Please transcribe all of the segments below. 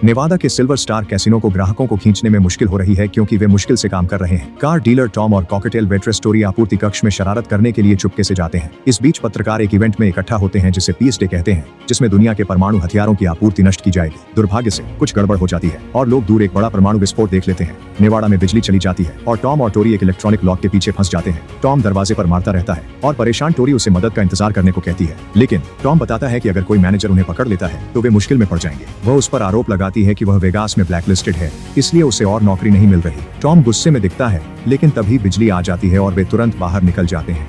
नेवादा के silver star casino को ग्राहकों को खींचने में मुश्किल हो रही है क्योंकि वे मुश्किल से काम कर रहे हैं। कार डीलर टॉम और कॉकटेल वेट्रेस टोरी आपूर्ति कक्ष में शरारत करने के लिए चुपके से जाते हैं। इस बीच पत्रकार एक इवेंट में इकट्ठा होते हैं जिसे पीस डे कहते हैं, जिसमें दुनिया के परमाणु हथियारों की आपूर्ति नष्ट की जाएगी। दुर्भाग्य से कुछ गड़बड़ हो जाती है और लोग दूर एक बड़ा परमाणु विस्फोट देख लेते हैं। नेवाड़ा में बिजली चली जाती है और टॉम और टोरी एक इलेक्ट्रॉनिक लॉक के पीछे फंस जाते हैं। टॉम दरवाजे पर मारता रहता है और परेशान टोरी उसे मदद का इंतजार करने को कहती है, लेकिन टॉम बताता है कि अगर कोई मैनेजर उन्हें पकड़ लेता है तो वे मुश्किल में पड़ जाएंगे। वह उस पर आरोप लगाती है कि वह वेगास में ब्लैकलिस्टेड है, इसलिए उसे और नौकरी नहीं मिल रही। टॉम गुस्से में दिखता है, लेकिन तभी बिजली आ जाती है और वे तुरंत बाहर निकल जाते हैं।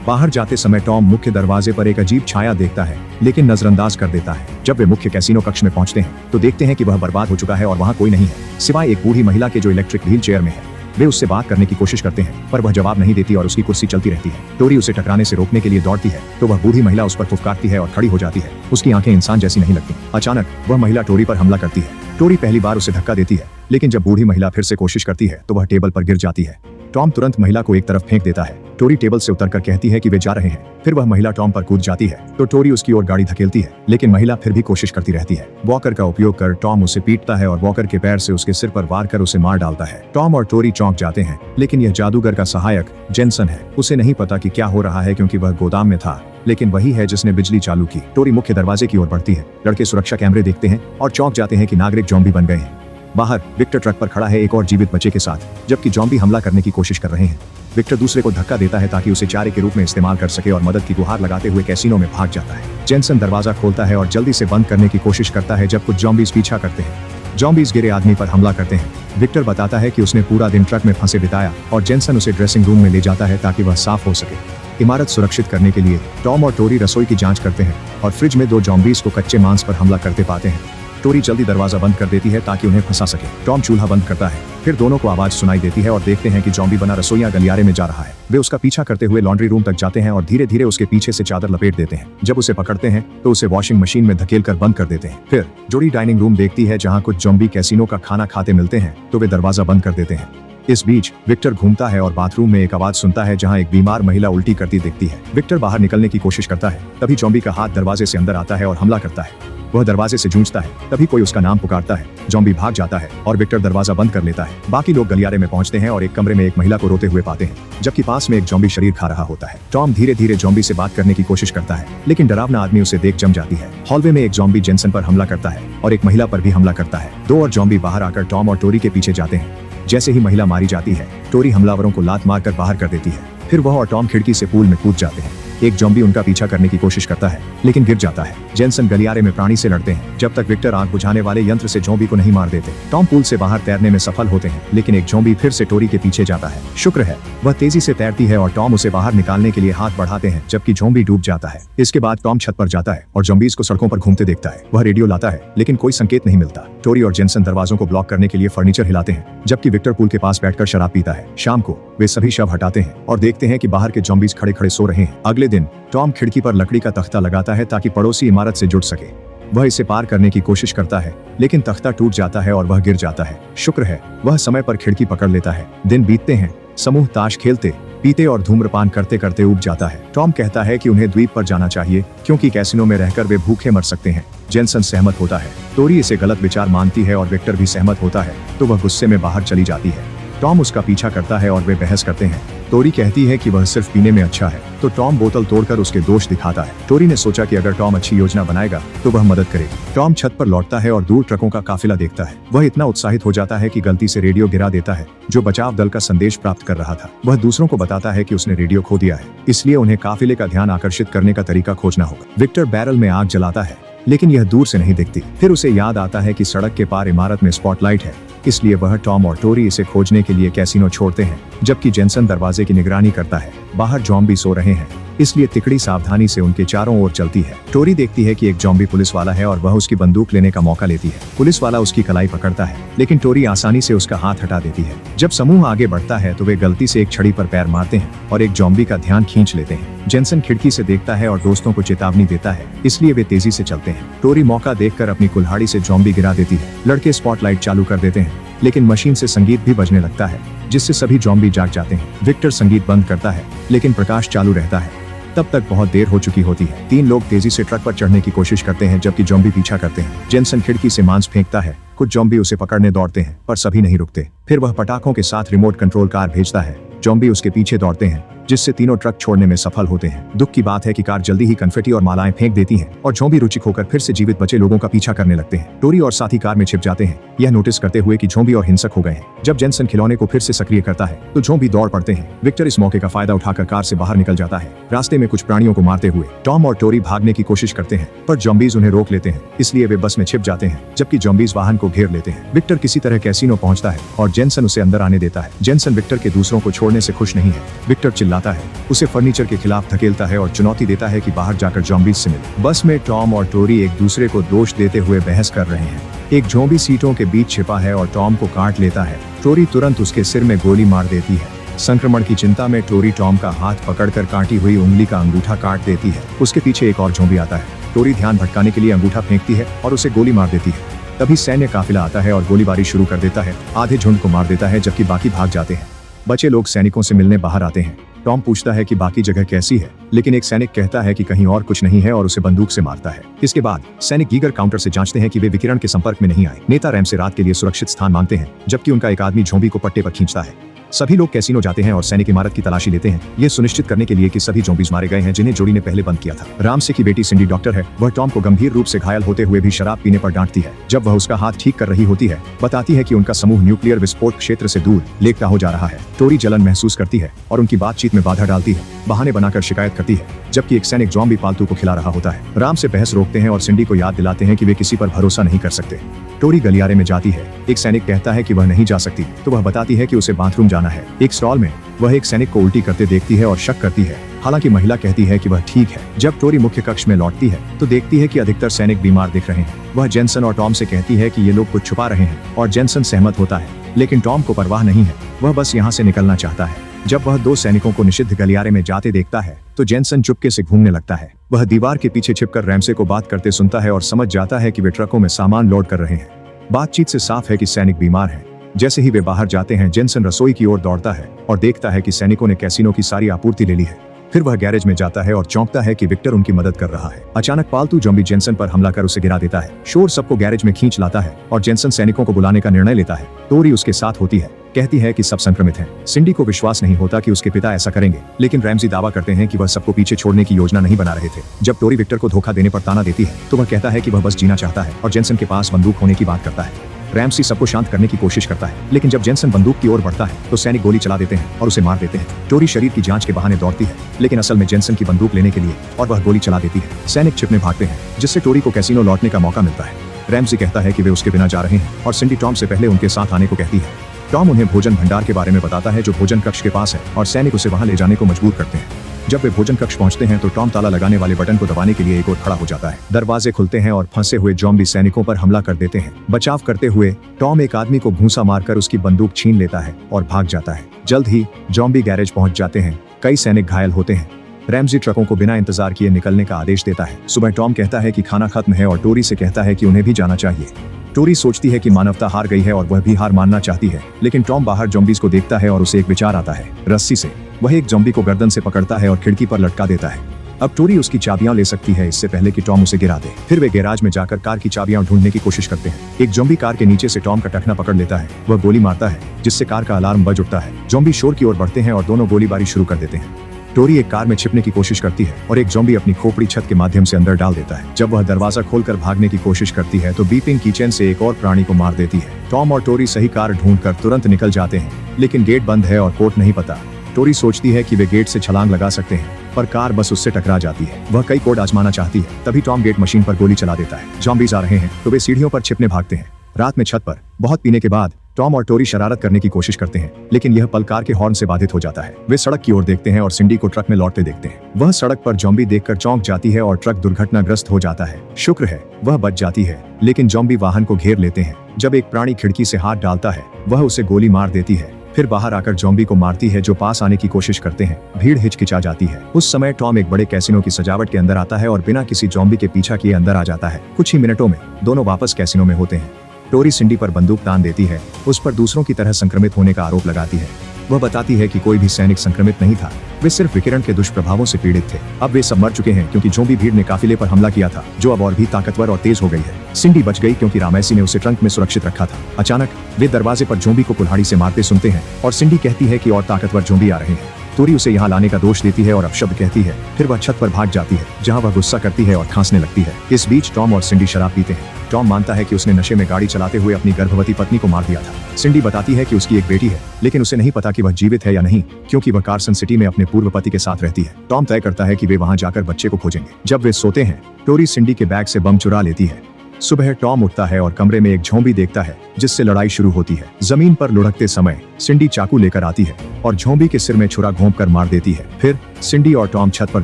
बाहर जाते समय टॉम मुख्य दरवाजे पर एक अजीब छाया देखता है, लेकिन नजरअंदाज कर देता है। जब वे मुख्य कैसीनो कक्ष में पहुंचते हैं तो देखते हैं कि वह बर्बाद हो चुका है और वहां कोई नहीं है सिवाय एक बूढ़ी महिला के जो इलेक्ट्रिक व्हील चेयर में है। वे उससे बात करने की कोशिश करते हैं पर वह जवाब नहीं देती और उसकी कुर्सी चलती रहती है। टोरी उसे टकराने से रोकने के लिए दौड़ती है तो वह बूढ़ी महिला उस पर फुफकारती है और खड़ी हो जाती है। उसकी आंखें इंसान जैसी नहीं लगती। अचानक वह महिला टोरी पर हमला करती है। टोरी पहली बार उसे धक्का देती है, लेकिन जब बूढ़ी महिला फिर से कोशिश करती है तो वह टेबल पर गिर जाती है। टॉम तुरंत महिला को एक तरफ फेंक देता है। टोरी टेबल से उतरकर कहती है कि वे जा रहे हैं। फिर वह महिला टॉम पर कूद जाती है तो टोरी उसकी ओर गाड़ी धकेलती है, लेकिन महिला फिर भी कोशिश करती रहती है। वॉकर का उपयोग कर टॉम उसे पीटता है और वॉकर के पैर से उसके सिर पर वार कर उसे मार डालता है। टॉम और टोरी चौंक जाते हैं, लेकिन यह जादूगर का सहायक जेनसन है। उसे नहीं पता कि क्या हो रहा है क्योंकि वह गोदाम में था, लेकिन वही है जिसने बिजली चालू की। टोरी मुख्य दरवाजे की ओर बढ़ती है। लड़के सुरक्षा कैमरे देखते हैं और चौंक जाते हैं कि नागरिक ज़ॉम्बी बन गए हैं। बाहर विक्टर ट्रक पर खड़ा है एक और जीवित बच्चे के साथ, जबकि ज़ॉम्बी हमला करने की कोशिश कर रहे हैं। विक्टर दूसरे को धक्का देता है ताकि उसे चारे के रूप में इस्तेमाल कर सके और मदद की गुहार लगाते हुए कैसीनो में भाग जाता है। जेनसन दरवाजा खोलता है और जल्दी से बंद करने की कोशिश करता है जब कुछ ज़ॉम्बीज़ पीछा करते हैं। ज़ॉम्बीज़ गिरे आदमी पर हमला करते हैं। विक्टर बताता है कि उसने पूरा दिन ट्रक में फंसे बिताया और जेनसन उसे ड्रेसिंग रूम में ले जाता है ताकि वह साफ हो सके। इमारत सुरक्षित करने के लिए टॉम और टोरी रसोई की जांच करते हैं और फ्रिज में 2 ज़ॉम्बीज़ को कच्चे मांस पर हमला करते पाते हैं। टोरी जल्दी दरवाजा बंद कर देती है ताकि उन्हें फंसा सके। टॉम चूल्हा बंद करता है। फिर दोनों को आवाज सुनाई देती है और देखते हैं कि ज़ॉम्बी बना रसोइया गलियारे में जा रहा है। वे उसका पीछा करते हुए लॉन्ड्री रूम तक जाते हैं और धीरे धीरे उसके पीछे से चादर लपेट देते हैं। जब उसे पकड़ते हैं तो उसे वॉशिंग मशीन में धकेल कर बंद कर देते हैं। फिर जोड़ी डाइनिंग रूम देखती है जहाँ कुछ ज़ॉम्बी कैसीनो का खाना खाते मिलते हैं तो वे दरवाजा बंद कर देते हैं। इस बीच विक्टर घूमता है और बाथरूम में एक आवाज सुनता है जहां एक बीमार महिला उल्टी करती दिखती है। विक्टर बाहर निकलने की कोशिश करता है, तभी ज़ॉम्बी का हाथ दरवाजे से अंदर आता है और हमला करता है। वह दरवाजे से जूझता है, तभी कोई उसका नाम पुकारता है। ज़ॉम्बी भाग जाता है और विक्टर दरवाजा बंद कर लेता है। बाकी लोग गलियारे में पहुंचते हैं और एक कमरे में एक महिला को रोते हुए पाते हैं, जबकि पास में एक ज़ॉम्बी शरीर खा रहा होता है। टॉम धीरे धीरे ज़ॉम्बी से बात करने की कोशिश करता है, लेकिन डरावना आदमी उसे देख जम जाती है। हॉलवे में एक ज़ॉम्बी जेनसन पर हमला करता है और एक महिला पर भी हमला करता है। 2 और ज़ॉम्बी बाहर आकर टॉम और टोरी के पीछे जाते हैं। जैसे ही महिला मारी जाती है, टोरी हमलावरों को लात मारकर बाहर कर देती है। फिर वह और टॉम खिड़की से पूल में कूद जाते हैं। एक ज़ॉम्बी उनका पीछा करने की कोशिश करता है, लेकिन गिर जाता है। जेनसन गलियारे में प्राणी से लड़ते हैं जब तक विक्टर आग बुझाने वाले यंत्र से ज़ॉम्बी को नहीं मार देते। टॉम पूल से बाहर तैरने में सफल होते हैं, लेकिन एक ज़ॉम्बी फिर से टोरी के पीछे जाता है। शुक्र है वह तेजी से तैरती है और टॉम उसे बाहर निकालने के लिए हाथ बढ़ाते हैं, जबकि ज़ॉम्बी डूब जाता है। इसके बाद टॉम छत पर जाता है और ज़ॉम्बीज़ को सड़कों पर घूमते देखता है। वह रेडियो लाता है, लेकिन कोई संकेत नहीं मिलता। टोरी और जेनसन दरवाजों को ब्लॉक करने के लिए फर्नीचर हिलाते हैं, जबकि विक्टर पूल के पास बैठकर शराब पीता है। शाम को वे सभी शव हटाते हैं और देखते हैं कि बाहर के ज़ॉम्बीज़ खड़े खड़े सो रहे हैं। अगले दिन टॉम खिड़की पर लकड़ी का तख्ता लगाता है ताकि पड़ोसी इमारत से जुड़ सके। वह इसे पार करने की कोशिश करता है, लेकिन तख्ता टूट जाता है और वह गिर जाता है। शुक्र है वह समय पर खिड़की पकड़ लेता है। दिन बीतते हैं। समूह ताश खेलते, पीते और धूम्रपान करते करते उब जाता है। टॉम कहता है कि उन्हें द्वीप पर जाना चाहिए क्योंकि कैसीनो में रहकर वे भूखे मर सकते हैं। जेनसन सहमत होता है। टोरी इसे गलत विचार मानती है और विक्टर भी सहमत होता है, तो वह गुस्से में बाहर चली जाती है। टॉम उसका पीछा करता है और वे बहस करते हैं। टोरी कहती है कि वह सिर्फ पीने में अच्छा है, तो टॉम बोतल तोड़कर उसके दोष दिखाता है। टोरी ने सोचा कि अगर टॉम अच्छी योजना बनाएगा तो वह मदद करेगी। टॉम छत पर लौटता है और दूर ट्रकों का काफिला देखता है। वह इतना उत्साहित हो जाता है कि गलती से रेडियो गिरा देता है, जो बचाव दल का संदेश प्राप्त कर रहा था। वह दूसरों को बताता है कि उसने रेडियो खो दिया है, इसलिए उन्हें काफिले का ध्यान आकर्षित करने का तरीका खोजना होगा। विक्टर बैरल में आग जलाता है, लेकिन यह दूर से नहीं दिखती। फिर उसे याद आता है कि सड़क के पार इमारत में स्पॉटलाइट है, इसलिए वह टॉम और टोरी इसे खोजने के लिए कैसीनो छोड़ते हैं, जबकि जेनसन दरवाजे की निगरानी करता है। बाहर ज़ॉम्बी सो रहे हैं, इसलिए तिकड़ी सावधानी से उनके चारों ओर चलती है। टोरी देखती है कि एक ज़ॉम्बी पुलिस वाला है और वह उसकी बंदूक लेने का मौका लेती है। पुलिस वाला उसकी कलाई पकड़ता है, लेकिन टोरी आसानी से उसका हाथ हटा देती है। जब समूह आगे बढ़ता है तो वे गलती से एक छड़ी पर पैर मारते हैं और एक ज़ॉम्बी का ध्यान खींच लेते हैं। जेनसन खिड़की से देखता है और दोस्तों को चेतावनी देता है, इसलिए वे तेजी से चलते हैं। टोरी मौका देखकर अपनी कुल्हाड़ी से ज़ॉम्बी गिरा देती है। लड़के स्पॉटलाइट चालू कर देते हैं, लेकिन मशीन से संगीत भी बजने लगता है, जिससे सभी ज़ॉम्बी जाग जाते हैं। विक्टर संगीत बंद करता है, लेकिन प्रकाश चालू रहता है। तब तक बहुत देर हो चुकी होती है। 3 लोग तेजी से ट्रक पर चढ़ने की कोशिश करते हैं, जबकि ज़ॉम्बी पीछा करते हैं। जेनसन खिड़की से मांस फेंकता है, कुछ ज़ॉम्बी उसे पकड़ने दौड़ते हैं पर सभी नहीं रुकते। फिर वह पटाखों के साथ रिमोट कंट्रोल कार भेजता है। ज़ॉम्बी उसके पीछे दौड़ते हैं जिससे तीनों ट्रक छोड़ने में सफल होते हैं। दुख की बात है कि कार जल्दी ही कन्फेटी और मालाएं फेंक देती हैं और ज़ॉम्बी रुचिक होकर फिर से जीवित बचे लोगों का पीछा करने लगते हैं। टोरी और साथी कार में छिप जाते हैं, यह नोटिस करते हुए कि ज़ॉम्बी और हिंसक हो गए हैं। जब जेनसन खिलौने को फिर से सक्रिय करता है तो ज़ॉम्बी दौड़ पड़ते हैं। विक्टर इस मौके का फायदा उठाकर कार से बाहर निकल जाता है। रास्ते में कुछ प्राणियों को मारते हुए टॉम और टोरी भागने की कोशिश करते हैं पर ज़ॉम्बीज उन्हें रोक लेते हैं, इसलिए वे बस में छिप जाते हैं जबकि ज़ॉम्बीज वाहन को घेर लेते हैं। विक्टर किसी तरह कैसीनो पहुंचता है और जेनसन उसे अंदर आने देता है। जेनसन विक्टर के दूसरों को छोड़ने से खुश नहीं है। विक्टर चिल्लाता है, उसे फर्नीचर के खिलाफ धकेलता है और चुनौती देता है कि बाहर जाकर ज़ॉम्बीज से मिले। बस में टॉम और टोरी एक दूसरे को दोष देते हुए बहस कर रहे हैं। एक ज़ॉम्बी सीटों के बीच छिपा है और टॉम को काट लेता है। टोरी तुरंत उसके सिर में गोली मार देती है। संक्रमण की चिंता में टोरी टॉम का हाथ पकड़कर काटी हुई उंगली का अंगूठा काट देती है। उसके पीछे एक और ज़ॉम्बी आता है। टोरी ध्यान भटकाने के लिए अंगूठा फेंकती है और उसे गोली मार देती है। तभी सैन्य काफिला आता है और गोलीबारी शुरू कर देता है। आधे झुंड को मार देता है जबकि बाकी भाग जाते हैं। बचे लोग सैनिकों से मिलने बाहर आते हैं। टॉम पूछता है कि बाकी जगह कैसी है, लेकिन एक सैनिक कहता है कि कहीं और कुछ नहीं है और उसे बंदूक से मारता है। इसके बाद सैनिक गीगर काउंटर से जांचते हैं कि वे विकिरण के संपर्क में नहीं आए। नेता रैम से रात के लिए सुरक्षित स्थान मांगते हैं जबकि उनका एक आदमी ज़ॉम्बी को पट्टे पर खींचता है। सभी लोग कैसीनो जाते हैं और सैनिक इमारत की तलाशी लेते हैं, ये सुनिश्चित करने के लिए कि सभी ज़ॉम्बीज मारे गए हैं जिन्हें जोड़ी ने पहले बंद किया था। रामसे की बेटी सिंडी डॉक्टर है। वह टॉम को गंभीर रूप से घायल होते हुए भी शराब पीने पर डांटती है। जब वह उसका हाथ ठीक कर रही होती है, बताती है कि उनका समूह न्यूक्लियर विस्फोट क्षेत्र से दूर लेकता हो जा रहा है। टोरी जलन महसूस करती है और उनकी बातचीत में बाधा डालती है, बहाने बनाकर शिकायत करती है, जबकि एक सैनिक ज़ॉम्बी पालतू को खिला रहा होता है। राम से बहस रोकते हैं और सिंडी को याद दिलाते हैं कि वे किसी पर भरोसा नहीं कर सकते। टोरी गलियारे में जाती है। एक सैनिक कहता है कि वह नहीं जा सकती तो वह बताती है कि उसे बाथरूम जाना है। एक स्टॉल में वह एक सैनिक को उल्टी करते देखती है और शक करती है, हालांकि महिला कहती है कि वह ठीक है। जब टोरी मुख्य कक्ष में लौटती है तो देखती है कि अधिकतर सैनिक बीमार दिख रहे हैं। वह जेनसन और टॉम से कहती है कि ये लोग कुछ छुपा रहे हैं और जेनसन सहमत होता है, लेकिन टॉम को परवाह नहीं है। वह बस यहाँ से निकलना चाहता है। जब वह दो सैनिकों को निषिद्ध गलियारे में जाते देखता है तो जेनसन चुपके से घूमने लगता है। वह दीवार के पीछे छिपकर रैमसे को बात करते सुनता है और समझ जाता है कि वे ट्रकों में सामान लोड कर रहे हैं। बातचीत से साफ है कि सैनिक बीमार हैं। जैसे ही वे बाहर जाते हैं, जेनसन रसोई की ओर दौड़ता है और देखता है कि सैनिकों ने कैसीनो की सारी आपूर्ति ले ली है। फिर वह गैरेज में जाता है और चौंकता है कि विक्टर उनकी मदद कर रहा है। अचानक पालतू ज़ॉम्बी जेनसन पर हमला कर उसे गिरा देता है। शोर सबको गैरेज में खींच लाता है और जेनसन सैनिकों को बुलाने का निर्णय लेता है। टोरी उसके साथ होती है, कहती है कि सब संक्रमित हैं। सिंडी को विश्वास नहीं होता कि उसके पिता ऐसा करेंगे, लेकिन रैमजी दावा करते हैं कि वह सबको पीछे छोड़ने की योजना नहीं बना रहे थे। जब टोरी विक्टर को धोखा देने पर ताना देती है तो वह कहता है कि वह बस जीना चाहता है और जेनसन के पास बंदूक होने की बात करता है। रैमसी सबको शांत करने की कोशिश करता है, लेकिन जब जेनसन बंदूक की ओर बढ़ता है तो सैनिक गोली चला देते हैं और उसे मार देते हैं। टोरी शरीर की जांच के बहाने दौड़ती है, लेकिन असल में जेनसन की बंदूक लेने के लिए, और वह गोली चला देती है। सैनिक छिपने भागते हैं जिससे टोरी को कैसीनो लौटने का मौका मिलता है। रैमसी कहता है कि वे उसके बिना जा रहे हैं और सिंडी टॉम से पहले उनके साथ आने को कहती है। टॉम उन्हें भोजन भंडार के बारे में बताता है जो भोजन कक्ष के पास है और सैनिक उसे वहां ले जाने को मजबूर करते हैं। जब वे भोजन कक्ष पहुंचते हैं तो टॉम ताला लगाने वाले बटन को दबाने के लिए एक ओर खड़ा हो जाता है। दरवाजे खुलते हैं और फंसे हुए ज़ॉम्बी सैनिकों पर हमला कर देते हैं। बचाव करते हुए टॉम एक आदमी को घूंसा मारकर उसकी बंदूक छीन लेता है और भाग जाता है। जल्द ही ज़ॉम्बी गैरेज पहुंच जाते हैं। कई सैनिक घायल होते हैं। रैमजी ट्रकों को बिना इंतजार किए निकलने का आदेश देता है। सुबह टॉम कहता है कि खाना खत्म है और टोरी से कहता है कि उन्हें भी जाना चाहिए। टोरी सोचती है कि मानवता हार गई है और वह भी हार मानना चाहती है, लेकिन टॉम बाहर ज़ॉम्बीज को देखता है और उसे एक विचार आता है। रस्सी से वह एक ज़ॉम्बी को गर्दन से पकड़ता है और खिड़की पर लटका देता है। अब टोरी उसकी चाबियां ले सकती है इससे पहले कि टॉम उसे गिरा दे। फिर वे गैराज में जाकर कार की चाबियां ढूंढने की कोशिश करते हैं। एक ज़ॉम्बी कार के नीचे से टॉम का टखना पकड़ लेता है। वह गोली मारता है जिससे कार का अलार्म बज उठता है। ज़ॉम्बी शोर की ओर बढ़ते हैं और दोनों गोलीबारी शुरू कर देते हैं। टोरी एक कार में छिपने की कोशिश करती है और एक ज़ॉम्बी अपनी खोपड़ी छत के माध्यम से अंदर डाल देता है। जब वह दरवाजा खोलकर भागने की कोशिश करती है तो बीपिंग कीचेन से एक और प्राणी को मार देती है। टॉम और टोरी सही कार ढूंढकर तुरंत निकल जाते हैं, लेकिन गेट बंद है और कोड नहीं पता। टोरी सोचती है कि वे गेट से छलांग लगा सकते हैं, पर कार बस उससे टकरा जाती है। वह कई कोड आजमाना चाहती है, तभी टॉम गेट मशीन पर गोली चला देता है। ज़ॉम्बीज आ रहे हैं तो वे सीढ़ियों पर छिपने भागते हैं। रात में छत पर बहुत पीने के बाद टॉम और टोरी शरारत करने की कोशिश करते हैं, लेकिन यह पल कार के हॉर्न से बाधित हो जाता है। वे सड़क की ओर देखते हैं और सिंडी को ट्रक में लौटते देखते हैं। वह सड़क पर ज़ॉम्बी देखकर चौंक जाती है और ट्रक दुर्घटनाग्रस्त हो जाता है। शुक्र है वह बच जाती है, लेकिन ज़ॉम्बी वाहन को घेर लेते हैं। जब एक प्राणी खिड़की से हाथ डालता है, वह उसे गोली मार देती है। फिर बाहर आकर ज़ॉम्बी को मारती है जो पास आने की कोशिश करते हैं। भीड़ हिचकिचा जाती है। उस समय टॉम एक बड़े कैसीनो की सजावट के अंदर आता है और बिना किसी ज़ॉम्बी के पीछा किए अंदर आ जाता है। कुछ ही मिनटों में दोनों वापस कैसीनो में होते हैं। टोरी सिंडी पर बंदूक तान देती है, उस पर दूसरों की तरह संक्रमित होने का आरोप लगाती है। वह बताती है कि कोई भी सैनिक संक्रमित नहीं था, वे सिर्फ विकिरण के दुष्प्रभावों से पीड़ित थे। अब वे सब मर चुके हैं क्योंकि ज़ॉम्बी भीड़ ने काफिले पर हमला किया था, जो अब और भी ताकतवर और तेज हो गई है। सिंडी बच गई क्योंकि रामेसी ने उसे ट्रंक में सुरक्षित रखा था। अचानक वे दरवाजे पर ज़ॉम्बी को कुल्हाड़ी से मारते सुनते हैं और सिंडी कहती है कि और ताकतवर ज़ॉम्बी आ रहे हैं। टोरी उसे यहाँ लाने का दोष देती है और अपशब्द कहती है। फिर वह छत पर भाग जाती है, जहाँ वह गुस्सा करती है और खांसने लगती है। इस बीच टॉम और सिंडी शराब पीते हैं। टॉम मानता है कि उसने नशे में गाड़ी चलाते हुए अपनी गर्भवती पत्नी को मार दिया था। सिंडी बताती है कि उसकी एक बेटी है, लेकिन उसे नहीं पता कि वह जीवित है या नहीं, क्योंकि वह कार्सन सिटी में अपने पूर्व पति के साथ रहती है। टॉम तय करता है कि वे वहां जाकर बच्चे को खोजेंगे। जब वे सोते हैं, टोरी सिंडी के बैग से बम चुरा लेती है। सुबह टॉम उठता है और कमरे में एक ज़ॉम्बी देखता है, जिससे लड़ाई शुरू होती है। जमीन पर लुढ़कते समय सिंडी चाकू लेकर आती है और ज़ॉम्बी के सिर में छुरा घोंपकर मार देती है। फिर सिंडी और टॉम छत पर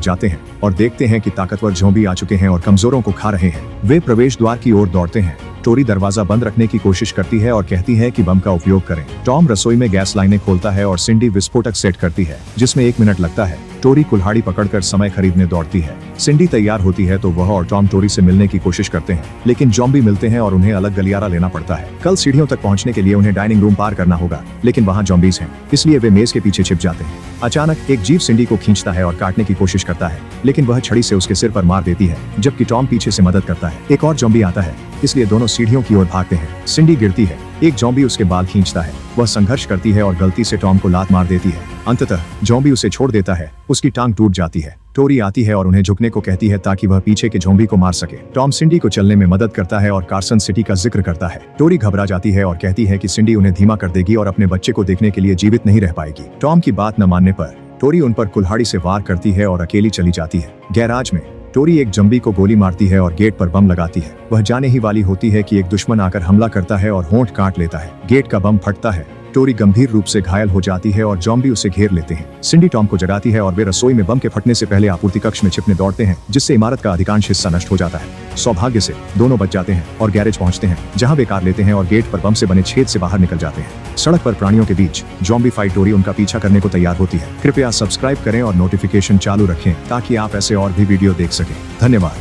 जाते हैं और देखते हैं कि ताकतवर ज़ॉम्बी आ चुके हैं और कमजोरों को खा रहे हैं। वे प्रवेश द्वार की ओर दौड़ते हैं। टोरी दरवाजा बंद रखने की कोशिश करती है और कहती है कि बम का उपयोग करें। टॉम रसोई में गैस लाइनें खोलता है और सिंडी विस्फोटक सेट करती है, जिसमें 1 मिनट लगता है। टोरी कुल्हाड़ी पकड़कर समय खरीदने दौड़ती है। सिंडी तैयार होती है तो वह और टॉम टोरी से मिलने की कोशिश करते हैं, लेकिन ज़ॉम्बी मिलते हैं और उन्हें अलग गलियारा लेना पड़ता है। कल सीढ़ियों तक पहुंचने के लिए उन्हें डाइनिंग रूम पार करना होगा, लेकिन वहां ज़ॉम्बीज हैं, इसलिए वे मेज के पीछे छिप जाते हैं। अचानक एक जीव सिंडी को खींचता है और काटने की कोशिश करता है, लेकिन वह छड़ी से उसके सिर पर मार देती है, जबकि टॉम पीछे से मदद करता है। एक और ज़ॉम्बी आता है, इसलिए दोनों सीढ़ियों की ओर भागते हैं। सिंडी गिरती है, एक ज़ॉम्बी उसके बाल खींचता है। वह संघर्ष करती है और गलती से टॉम को लात मार देती है। अंततः ज़ॉम्बी उसे छोड़ देता है, उसकी टांग टूट जाती है। टोरी आती है और उन्हें झुकने को कहती है ताकि वह पीछे के ज़ॉम्बी को मार सके। टॉम सिंडी को चलने में मदद करता है और कार्सन सिटी का जिक्र करता है। टोरी घबरा जाती है और कहती है कि सिंडी उन्हें धीमा कर देगी और अपने बच्चे को देखने के लिए जीवित नहीं रह पाएगी। टॉम की बात न मानने पर टोरी उन पर कुल्हाड़ी से वार करती है और अकेली चली जाती है। गैराज में टोरी एक ज़ॉम्बी को गोली मारती है और गेट पर बम लगाती है। वह जाने ही वाली होती है कि एक दुश्मन आकर हमला करता है और होंठ काट लेता है। गेट का बम फटता है। टोरी गंभीर रूप से घायल हो जाती है और ज़ॉम्बी उसे घेर लेते हैं। सिंडी टॉम को जगाती है और वे रसोई में बम के फटने से पहले आपूर्ति कक्ष में छिपने दौड़ते हैं, जिससे इमारत का अधिकांश हिस्सा नष्ट हो जाता है। सौभाग्य से दोनों बच जाते हैं और गैरेज पहुंचते हैं, जहां वे कार लेते हैं और गेट पर बम से बने छेद से बाहर निकल जाते हैं। सड़क पर प्राणियों के बीच ज़ॉम्बी फाइट टोरी उनका पीछा करने को तैयार होती है। कृपया सब्सक्राइब करें और नोटिफिकेशन चालू रखें ताकि आप ऐसे और भी वीडियो देख सकें। धन्यवाद।